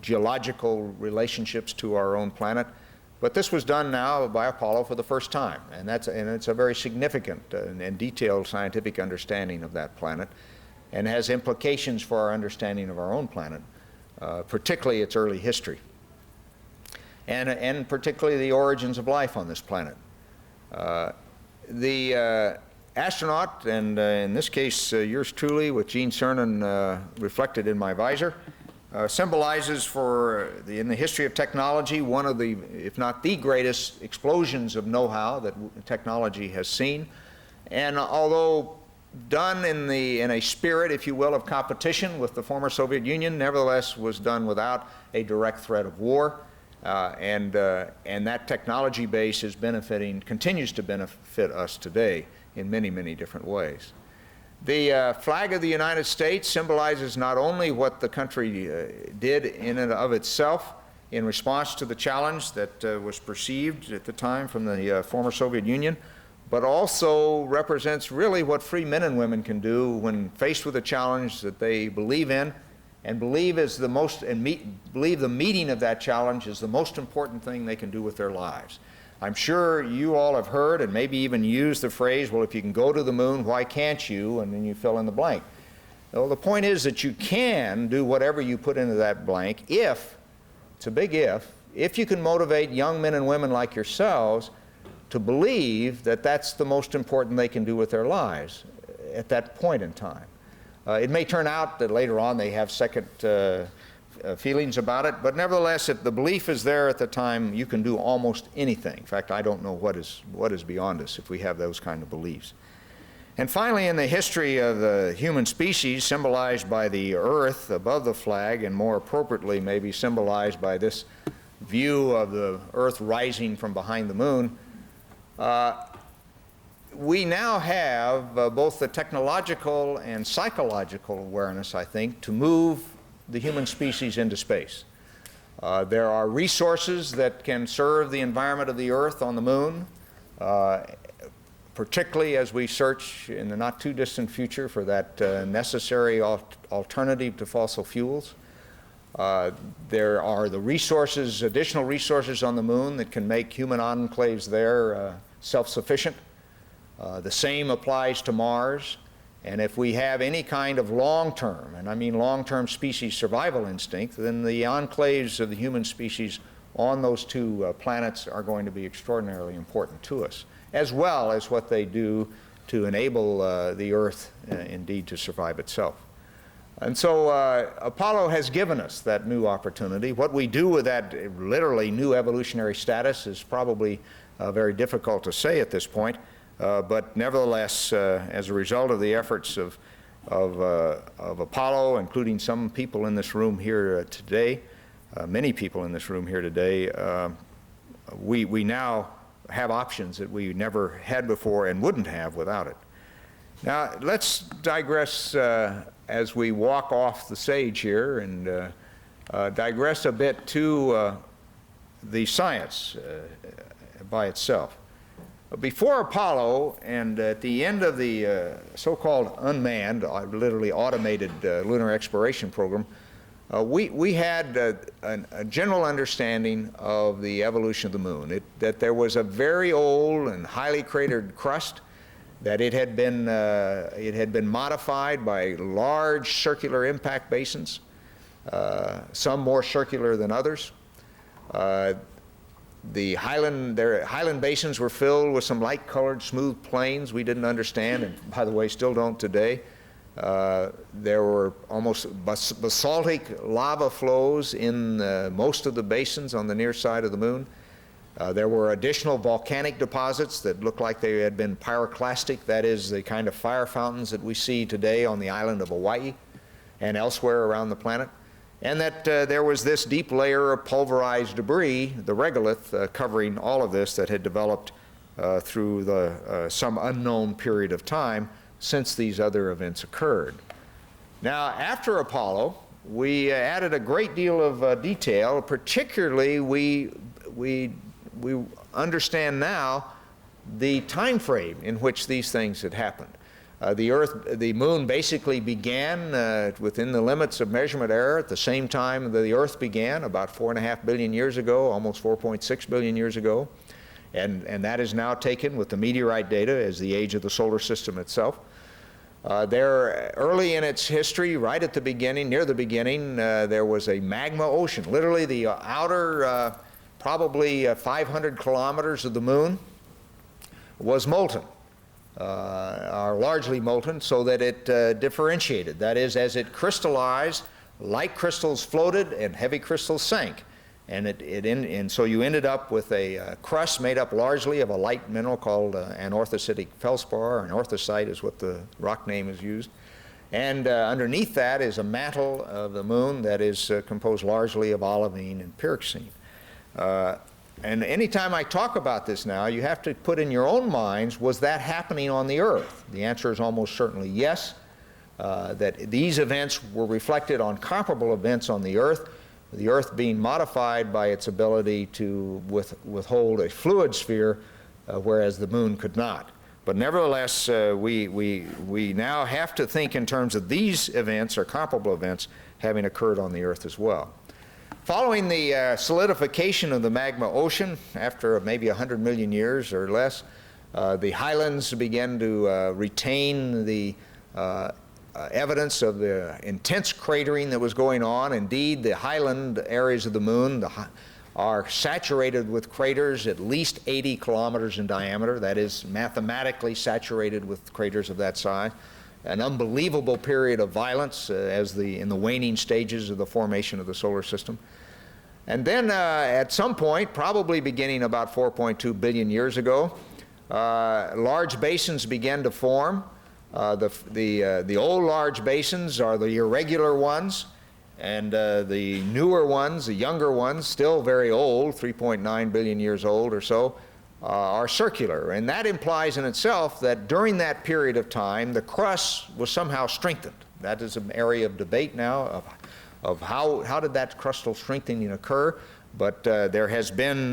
[SPEAKER 2] geological relationships to our own planet. But this was done now by Apollo for the first time, and it's a very significant and detailed scientific understanding of that planet, and has implications for our understanding of our own planet, particularly its early history, and particularly the origins of life on this planet. The astronaut, and in this case yours truly with Gene Cernan reflected in my visor, symbolizes in the history of technology one of the, if not the greatest explosions of know-how that technology has seen. And although done in a spirit, if you will, of competition with the former Soviet Union, nevertheless was done without a direct threat of war. And that technology base is continues to benefit us today in many, many different ways. The flag of the United States symbolizes not only what the country did in and of itself in response to the challenge that was perceived at the time from the former Soviet Union, but also represents really what free men and women can do when faced with a challenge that they believe in and believe believe the meeting of that challenge is the most important thing they can do with their lives. I'm sure you all have heard and maybe even used the phrase, well, if you can go to the moon, why can't you? And then you fill in the blank. Well, the point is that you can do whatever you put into that blank if, it's a big if you can motivate young men and women like yourselves to believe that that's the most important they can do with their lives at that point in time. It may turn out that later on they have second feelings about it, but nevertheless, if the belief is there at the time, you can do almost anything. In fact, I don't know what is beyond us if we have those kind of beliefs. And finally, in the history of the human species, symbolized by the Earth above the flag, and more appropriately maybe symbolized by this view of the Earth rising from behind the moon, we now have both the technological and psychological awareness, I think, to move the human species into space. There are resources that can serve the environment of the Earth on the moon, particularly as we search in the not too distant future for that necessary alternative to fossil fuels. There are the resources, additional resources on the moon that can make human enclaves there self-sufficient. The same applies to Mars. And if we have any kind of long-term, and I mean long-term species survival instinct, then the enclaves of the human species on those two planets are going to be extraordinarily important to us, as well as what they do to enable the Earth indeed to survive itself. And so Apollo has given us that new opportunity. What we do with that literally new evolutionary status is probably very difficult to say at this point. But nevertheless, as a result of the efforts of Apollo, including some people in this room here today, many people in this room here today, we now have options that we never had before and wouldn't have without it. Now, let's digress as we walk off the stage here and digress a bit to the science by itself. Before Apollo, and at the end of the so-called unmanned, literally automated lunar exploration program, we had a general understanding of the evolution of the moon, that there was a very old and highly cratered crust, that it had been modified by large circular impact basins, some more circular than others. The highland basins were filled with some light-colored, smooth plains we didn't understand, and by the way, still don't today. There were almost basaltic lava flows in most of the basins on the near side of the moon. There were additional volcanic deposits that looked like they had been pyroclastic, that is, the kind of fire fountains that we see today on the island of Hawaii and elsewhere around the planet. And that there was this deep layer of pulverized debris, the regolith, covering all of this that had developed through some unknown period of time since these other events occurred. Now, after Apollo, we added a great deal of detail. Particularly, we understand now the time frame in which these things had happened. The moon basically began within the limits of measurement error at the same time that the Earth began, about 4.5 billion years ago, almost 4.6 billion years ago. And that is now taken with the meteorite data as the age of the solar system itself. There, early in its history, right at the beginning, near the beginning, there was a magma ocean. Literally the outer, probably 500 kilometers of the moon was molten. Are largely molten, so that it differentiated. That is, as it crystallized, light crystals floated and heavy crystals sank. And so you ended up with a crust made up largely of a light mineral called anorthositic feldspar. Anorthosite is what the rock name is used. And underneath that is a mantle of the moon that is composed largely of olivine and pyroxene. And anytime I talk about this now, you have to put in your own minds, was that happening on the Earth? The answer is almost certainly yes, that these events were reflected on comparable events on the Earth being modified by its ability to withhold a fluid sphere, whereas the moon could not. But nevertheless, we now have to think in terms of these events or comparable events having occurred on the Earth as well. Following the solidification of the magma ocean, after maybe 100 million years or less, the highlands began to retain the evidence of the intense cratering that was going on. Indeed, the highland areas of the moon are saturated with craters at least 80 kilometers in diameter. That is mathematically saturated with craters of that size. An unbelievable period of violence in the waning stages of the formation of the solar system. And then at some point, probably beginning about 4.2 billion years ago, large basins began to form. The old large basins are the irregular ones, and the newer ones, the younger ones, still very old, 3.9 billion years old or so, are circular. And that implies in itself that during that period of time, the crust was somehow strengthened. That is an area of debate now of how did that crustal strengthening occur. But there has been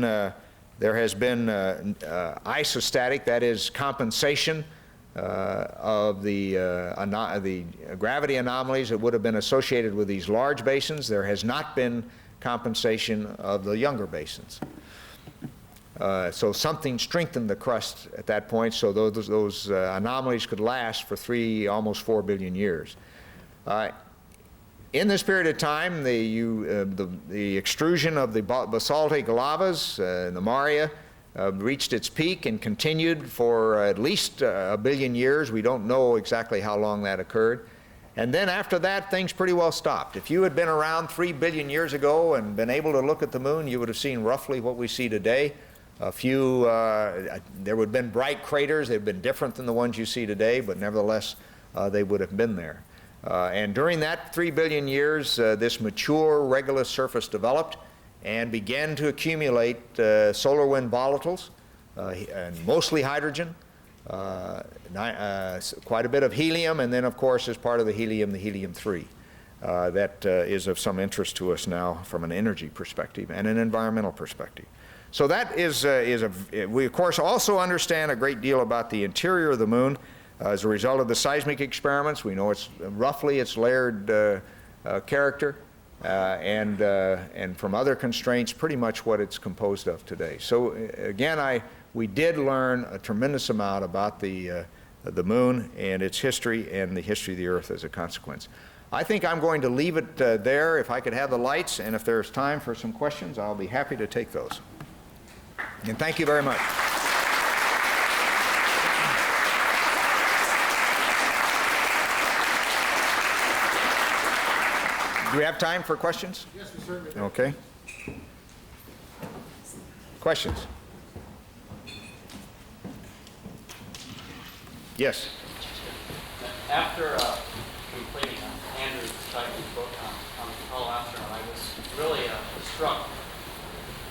[SPEAKER 2] isostatic, that is compensation of the gravity anomalies that would have been associated with these large basins. There has not been compensation of the younger basins. So something strengthened the crust at that point, so those anomalies could last for almost 4 billion years. In this period of time, the extrusion of the basaltic lavas, the Maria, reached its peak and continued for at least a billion years. We don't know exactly how long that occurred. And then after that, things pretty well stopped. If you had been around 3 billion years ago and been able to look at the moon, you would have seen roughly what we see today. There would have been bright craters. They've been different than the ones you see today, but nevertheless, they would have been there. And during that 3 billion years, this mature regolith surface developed and began to accumulate solar wind volatiles, and mostly hydrogen, quite a bit of helium, and then, of course, as part of the helium-3. That is of some interest to us now from an energy perspective and an environmental perspective. So that we of course also understand a great deal about the interior of the moon as a result of the seismic experiments. We know it's layered character, and from other constraints, pretty much what it's composed of today. So again, we did learn a tremendous amount about the moon and its history and the history of the Earth as a consequence. I think I'm going to leave it there. If I could have the lights, and if there's time for some questions, I'll be happy to take those. And thank you very much. Do we have time for questions?
[SPEAKER 1] Yes, we certainly do.
[SPEAKER 2] Okay. Questions? Yes.
[SPEAKER 3] After completing Andrew's Titan's book on the Apollo astronaut, I was really struck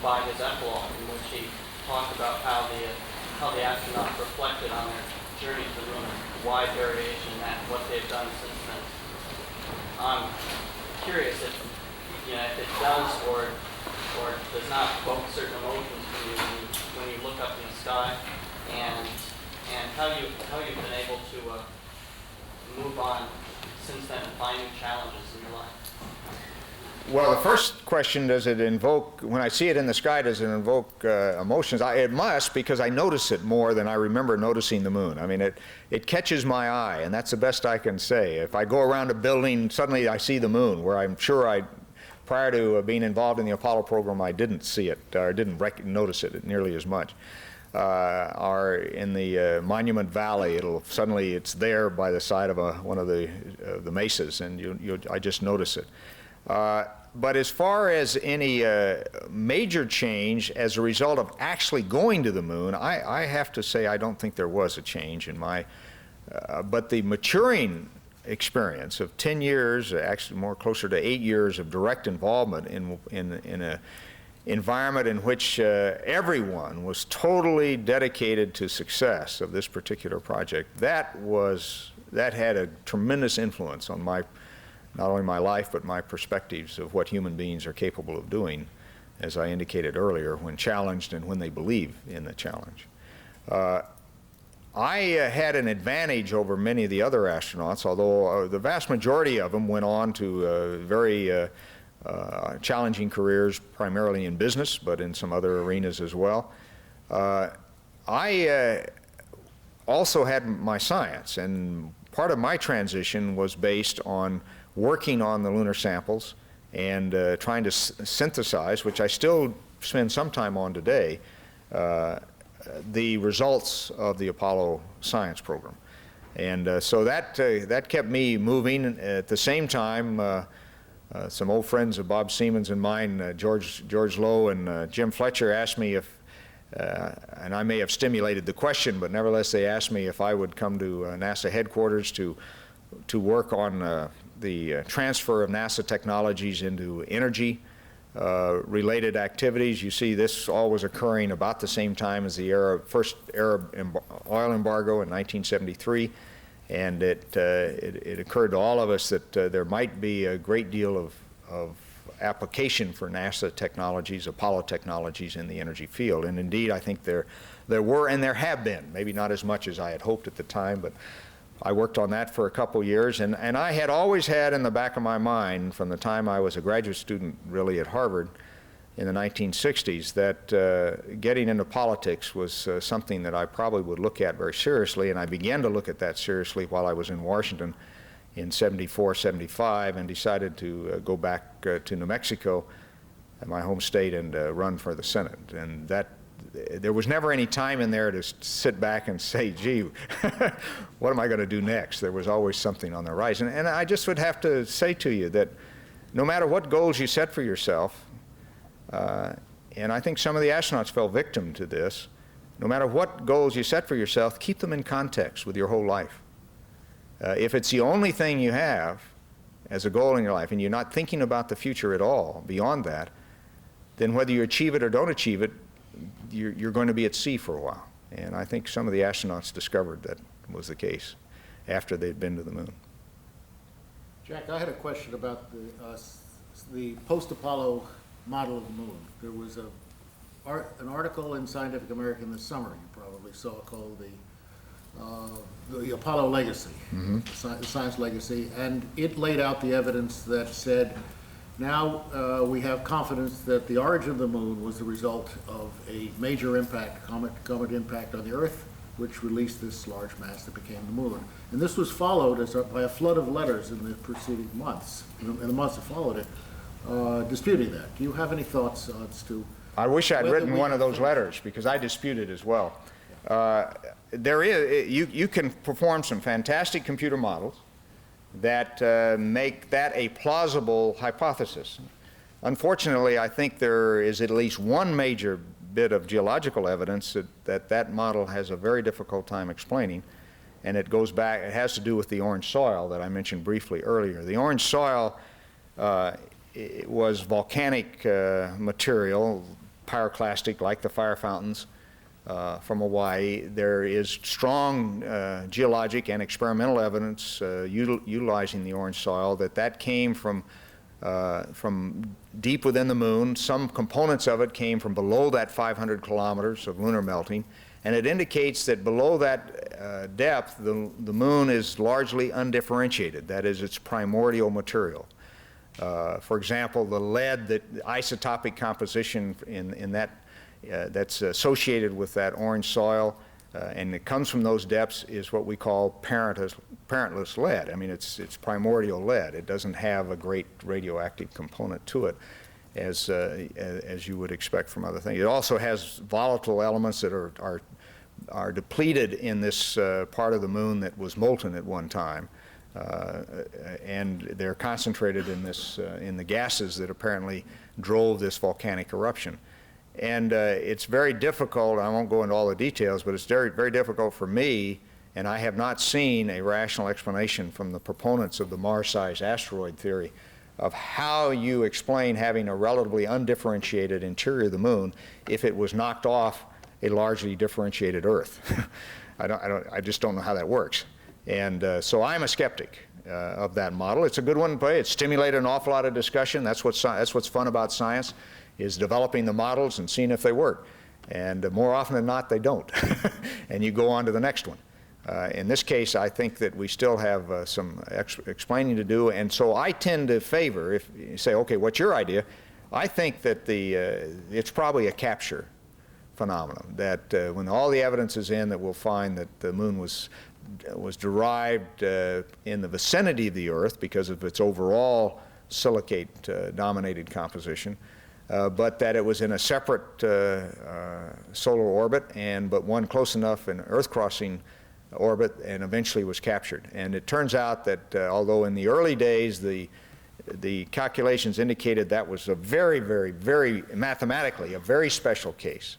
[SPEAKER 3] by his epilogue in which he talked about how the astronauts reflected on their journey to the moon, and wide variation in that, what they've done since then. I'm curious if it does or does not evoke certain emotions for you when you look up in the sky, and how you've been able to move on since then and find new challenges in your life.
[SPEAKER 2] Well, the first question, does it invoke, when I see it in the sky, does it invoke emotions? It must, because I notice it more than I remember noticing the moon. I mean, it catches my eye, and that's the best I can say. If I go around a building, suddenly I see the moon, where I'm sure prior to being involved in the Apollo program, I didn't see it, or didn't notice it nearly as much. Or in the Monument Valley, it's there by the side of one of the mesas, and I just notice it. But as far as any major change as a result of actually going to the moon, I have to say I don't think there was a change in my, but the maturing experience of 10 years, actually more closer to 8 years of direct involvement in an environment in which everyone was totally dedicated to success of this particular project, that had a tremendous influence on not only my life, but my perspectives of what human beings are capable of doing, as I indicated earlier, when challenged and when they believe in the challenge. I had an advantage over many of the other astronauts, although the vast majority of them went on to very challenging careers, primarily in business, but in some other arenas as well. I also had my science, and part of my transition was based on working on the lunar samples and trying to synthesize, which I still spend some time on today, the results of the Apollo science program. And so that kept me moving. At the same time, some old friends of Bob Seaman's and mine, George Lowe and Jim Fletcher, asked me if, and I may have stimulated the question, but nevertheless they asked me if I would come to NASA headquarters to work on the transfer of NASA technologies into energy related activities. You see, this all was occurring about the same time as the first Arab oil embargo in 1973, and it occurred to all of us that there might be a great deal of application for NASA technologies, Apollo technologies in the energy field. And indeed, I think there were and there have been, maybe not as much as I had hoped at the time, but I worked on that for a couple years, and I had always had in the back of my mind from the time I was a graduate student really at Harvard in the 1960s that getting into politics was something that I probably would look at very seriously, and I began to look at that seriously while I was in Washington in 74, 75, and decided to go back to New Mexico, my home state, and run for the Senate. And there was never any time in there to sit back and say, gee, what am I going to do next? There was always something on the horizon. And I just would have to say to you that no matter what goals you set for yourself, and I think some of the astronauts fell victim to this, no matter what goals you set for yourself, keep them in context with your whole life. If it's the only thing you have as a goal in your life and you're not thinking about the future at all beyond that, then whether you achieve it or don't achieve it, you're going to be at sea for a while. And I think some of the astronauts discovered that was the case after they'd been to the moon.
[SPEAKER 1] Jack, I had a question about the post-Apollo model of the moon. There was an article in Scientific American this summer you probably saw called the Apollo Legacy, the science legacy, and it laid out the evidence that said now we have confidence that the origin of the moon was the result of a major impact, comet impact on the Earth, which released this large mass that became the moon. And this was followed by a flood of letters in the preceding months, in the months that followed it, disputing that. Do you have any thoughts as to
[SPEAKER 2] I wish I'd
[SPEAKER 1] whether
[SPEAKER 2] written
[SPEAKER 1] we
[SPEAKER 2] one of
[SPEAKER 1] have
[SPEAKER 2] those letters, because I dispute it as well. You can perform some fantastic computer models that make that a plausible hypothesis. Unfortunately, I think there is at least one major bit of geological evidence that model has a very difficult time explaining, and it goes back, it has to do with the orange soil that I mentioned briefly earlier. The orange soil it was volcanic material, pyroclastic, like the fire fountains from Hawaii. There is strong geologic and experimental evidence utilizing the orange soil that came from deep within the moon. Some components of it came from below that 500 kilometers of lunar melting, and it indicates that below that depth, the moon is largely undifferentiated. That is, it's primordial material. For example, the lead, the isotopic composition in that that's associated with that orange soil, and it comes from those depths, is what we call parentless lead. I mean, it's primordial lead. It doesn't have a great radioactive component to it, as you would expect from other things. It also has volatile elements that are depleted in this part of the moon that was molten at one time. And they're concentrated in the gases that apparently drove this volcanic eruption. And it's very difficult, I won't go into all the details, but it's very, very difficult for me, and I have not seen a rational explanation from the proponents of the Mars-sized asteroid theory of how you explain having a relatively undifferentiated interior of the moon if it was knocked off a largely differentiated Earth. I just don't know how that works. And so I'm a skeptic of that model. It's a good one to play. It's stimulated an awful lot of discussion. That's what's fun about science, is developing the models and seeing if they work. And more often than not, they don't. And you go on to the next one. In this case, I think that we still have some explaining to do. And so I tend to favor, if you say, okay, what's your idea? I think that it's probably a capture phenomenon, that when all the evidence is in, that we'll find that the moon was derived in the vicinity of the Earth because of its overall silicate-dominated composition, but that it was in a separate solar orbit, but one close enough in Earth-crossing orbit, and eventually was captured. And it turns out that although in the early days the calculations indicated that was a very, very, very, mathematically, a very special case,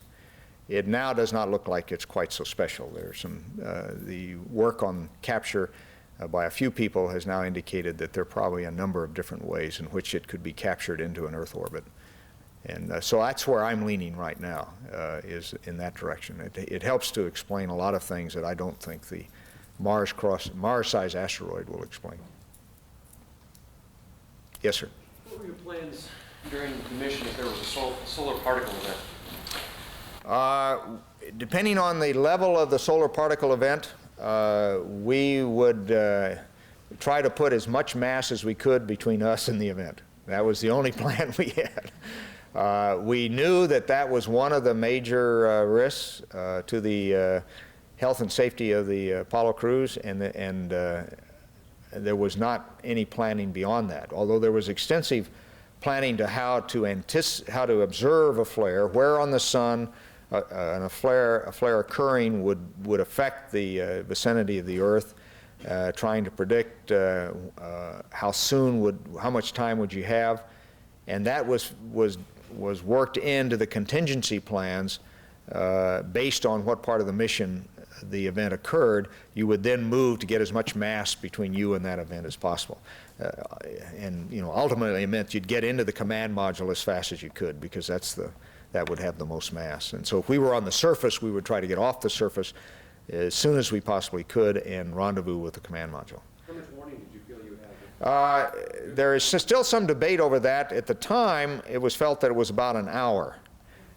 [SPEAKER 2] it now does not look like it's quite so special. There's some, the work on capture by a few people has now indicated that there are probably a number of different ways in which it could be captured into an Earth orbit. And so that's where I'm leaning right now, is in that direction. It helps to explain a lot of things that I don't think the Mars-sized asteroid will explain. Yes, sir?
[SPEAKER 4] What were your plans during the mission if there was a solar particle event?
[SPEAKER 2] Depending on the level of the solar particle event, we would try to put as much mass as we could between us and the event. That was the only plan we had. We knew that was one of the major risks to the health and safety of the Apollo crews, and there was not any planning beyond that, although there was extensive planning to how to observe a flare, where on the sun a flare occurring would affect the vicinity of the Earth, trying to predict how much time would you have, and that was worked into the contingency plans based on what part of the mission the event occurred. You would then move to get as much mass between you and that event as possible, and ultimately it meant you'd get into the command module as fast as you could, because that would have the most mass. And so if we were on the surface, we would try to get off the surface as soon as we possibly could and rendezvous with the command module.
[SPEAKER 4] How much warning did you feel you had?
[SPEAKER 2] There is still some debate over that. At the time, it was felt that it was about an hour.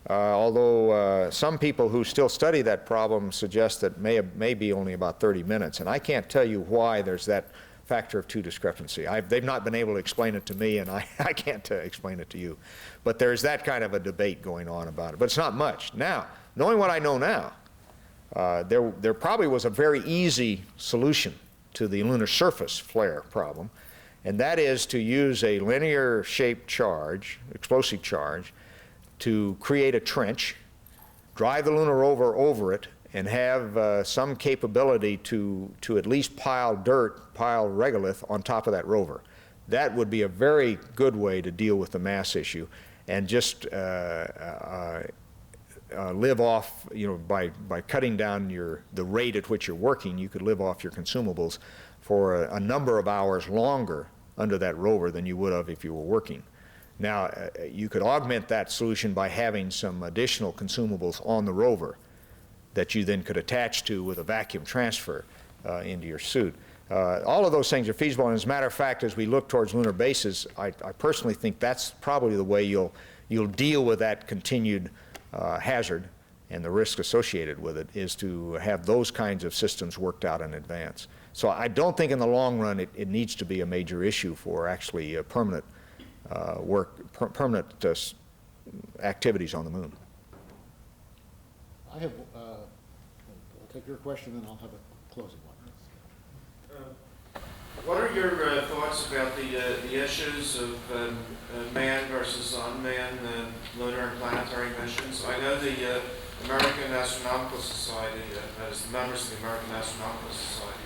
[SPEAKER 2] Although some people who still study that problem suggest that may be only about 30 minutes. And I can't tell you why there's that factor of 2 discrepancy. They've not been able to explain it to me, and I can't explain it to you. But there's that kind of a debate going on about it. But it's not much. Now, knowing what I know now, there probably was a very easy solution to the lunar surface flare problem, and that is to use a linear shaped charge, explosive charge, to create a trench, drive the Lunar Rover over it, and have some capability to at least pile dirt, pile regolith on top of that rover. That would be a very good way to deal with the mass issue, and just live off, by cutting down the rate at which you're working, you could live off your consumables for a number of hours longer under that rover than you would have if you were working. Now, you could augment that solution by having some additional consumables on the rover that you then could attach to with a vacuum transfer into your suit. All of those things are feasible, and as a matter of fact, as we look towards lunar bases, I personally think that's probably the way you'll deal with that continued hazard and the risk associated with it, is to have those kinds of systems worked out in advance. So I don't think in the long run it needs to be a major issue for actually permanent permanent activities on the moon.
[SPEAKER 1] I have, I'll take your question and I'll have a closing one.
[SPEAKER 5] What are your thoughts about the issues of manned versus unmanned lunar and planetary missions? I know the American Astronomical Society, as the members of the American Astronomical Society,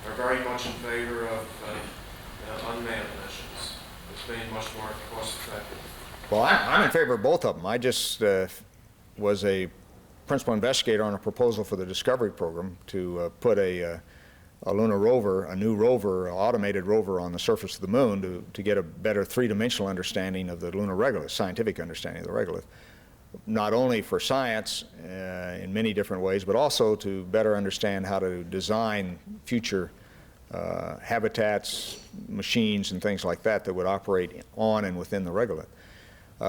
[SPEAKER 5] are very much in favor of unmanned missions. It's being much more cost effective.
[SPEAKER 2] Well, I'm in favor of both of them. I just was a principal investigator on a proposal for the Discovery program to put a lunar rover, a new rover, an automated rover on the surface of the moon to get a better three-dimensional understanding of the lunar regolith, scientific understanding of the regolith, not only for science in many different ways, but also to better understand how to design future habitats, machines, and things like that that would operate on and within the regolith.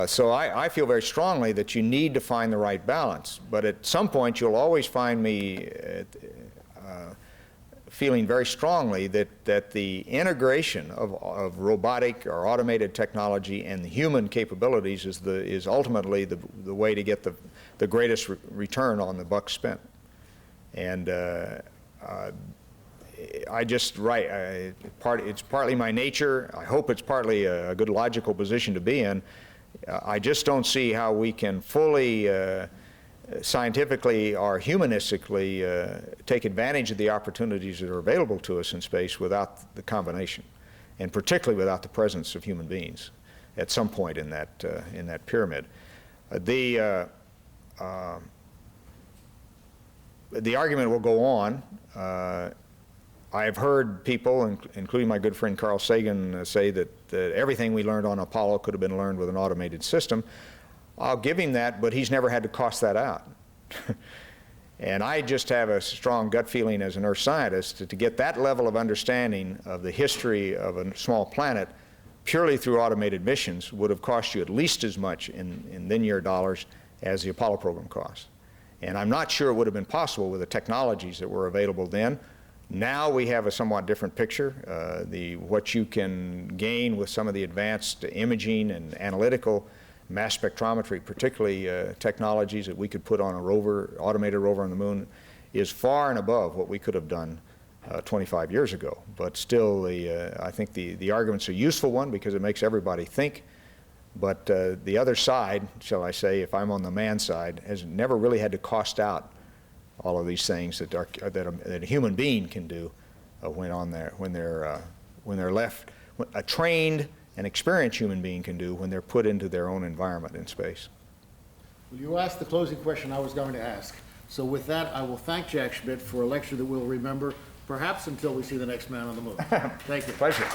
[SPEAKER 2] So I feel very strongly that you need to find the right balance, but at some point you'll always find me feeling very strongly that the integration of robotic or automated technology and the human capabilities is ultimately the way to get the greatest return on the buck spent. And it's partly my nature. I hope it's partly a good logical position to be in. I just don't see how we can fully scientifically or humanistically take advantage of the opportunities that are available to us in space without the combination, and particularly without the presence of human beings at some point in that pyramid. The argument will go on. I have heard people, including my good friend Carl Sagan, say that everything we learned on Apollo could have been learned with an automated system. I'll give him that, but he's never had to cost that out. And I just have a strong gut feeling as an Earth scientist to get that level of understanding of the history of a small planet purely through automated missions would have cost you at least as much in then-year dollars as the Apollo program cost. And I'm not sure it would have been possible with the technologies that were available then. Now we have a somewhat different picture. What you can gain with some of the advanced imaging and analytical mass spectrometry, particularly technologies that we could put on a rover, automated rover on the moon, is far and above what we could have done 25 years ago. But still, I think the argument's a useful one because it makes everybody think. But the other side, shall I say, if I'm on the man side, has never really had to cost out all of these things that a human being can do when they're left, a trained and experienced human being can do when they're put into their own environment in space.
[SPEAKER 1] Well, you asked the closing question I was going to ask. So with that, I will thank Jack Schmitt for a lecture that we'll remember perhaps until we see the next man on the moon. Thank you.
[SPEAKER 2] Pleasure.